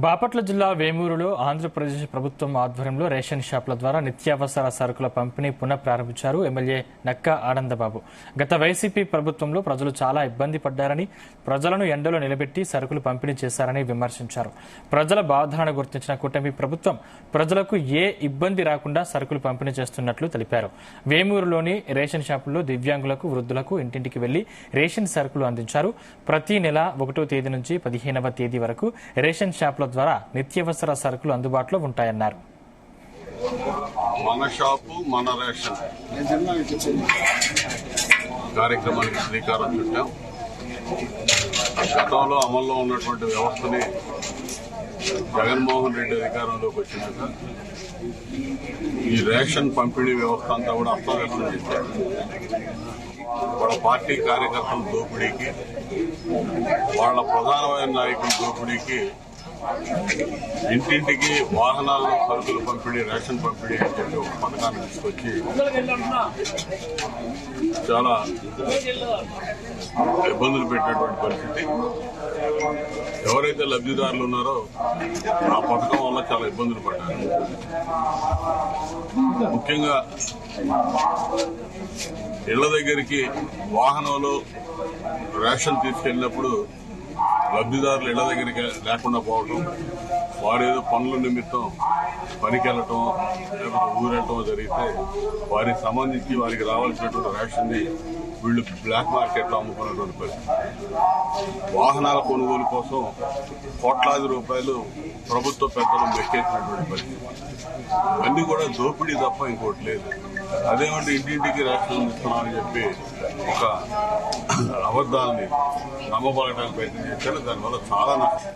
బాపట్ల జిల్లా వేమూరులో ఆంధ్రప్రదేశ్ ప్రభుత్వం ఆధ్వర్యంలో రేషన్ షాపుల ద్వారా నిత్యావసర సరుకుల పంపిణీ పునః ప్రారంభించారు ఎమ్మెల్యే నక్కా ఆనందబాబు. గత వైసీపీ ప్రభుత్వంలో ప్రజలు చాలా ఇబ్బంది పడ్డారని, ప్రజలను ఎండలో నిలబెట్టి సరుకులు పంపిణీ చేశారని విమర్శించారు. ప్రజల బాధలను గుర్తించిన కూటమి ప్రభుత్వం ప్రజలకు ఏ ఇబ్బంది రాకుండా సరుకులు పంపిణీ చేస్తున్నట్లు తెలిపారు. వేమూరులోని రేషన్ షాపుల్లో దివ్యాంగులకు, వృద్ధులకు ఇంటింటికి వెళ్లి రేషన్ సరుకులు అందించారు. ప్రతి నెల 1వ తేదీ నుంచి 15వ తేదీ వరకు రేషన్ షాపుల ద్వారా నిత్యావసర సరుకులు అందుబాటులో ఉంటాయన్నారు. మన షాపు మన రేషన్ కార్యక్రమానికి శ్రీకారం చుట్టాం. గతంలో అమల్లో ఉన్నటువంటి వ్యవస్థని జగన్మోహన్ రెడ్డి అధికారంలోకి వచ్చినాక ఈ రేషన్ పంపిణీ వ్యవస్థ అంతా కూడా అస్తవ్యస్తం చేశారు. వాళ్ళ పార్టీ కార్యకర్తల దోపిడీకి, వాళ్ళ ప్రధానమైన నాయకుల దోపిడీకి ఇంటింటికి వాహనాల్లో సరుకులు పంపిణీ, రేషన్ పంపిణీ అని చెప్పి ఒక పథకాన్ని తీసుకొచ్చి చాలా ఇబ్బందులు పెట్టినటువంటి పరిస్థితి. ఎవరైతే లబ్ధిదారులు ఉన్నారో ఆ పథకం వల్ల చాలా ఇబ్బందులు పడ్డారు. ముఖ్యంగా ఇళ్ల దగ్గరికి వాహనంలో రేషన్ తీసుకెళ్లినప్పుడు లబ్ధిదారులు ఇళ్ల దగ్గరికి లేకుండా పోవటం, వారు ఏదో పనుల నిమిత్తం పనికి వెళ్లటం లేకపోతే ఊరెళ్ళటం జరిగితే వారికి సంబంధించి వారికి రావాల్సినటువంటి రేషన్ ని వీళ్లు బ్లాక్ మార్కెట్ లో అమ్ముకున్నటువంటి పరిస్థితి. వాహనాల కొనుగోలు కోసం కోట్లాది రూపాయలు ప్రభుత్వ పెద్దలు మెక్కేసినటువంటి పరిస్థితి. అన్ని కూడా దోపిడీ తప్ప ఇంకోటి లేదు. అదేమంటే ఇంటింటికి రేషన్ ఇస్తున్నామని చెప్పి ఒక అబద్దాలని నమ్మబడటానికి ప్రయత్నం చేశారు. దానివల్ల చాలా నష్టం.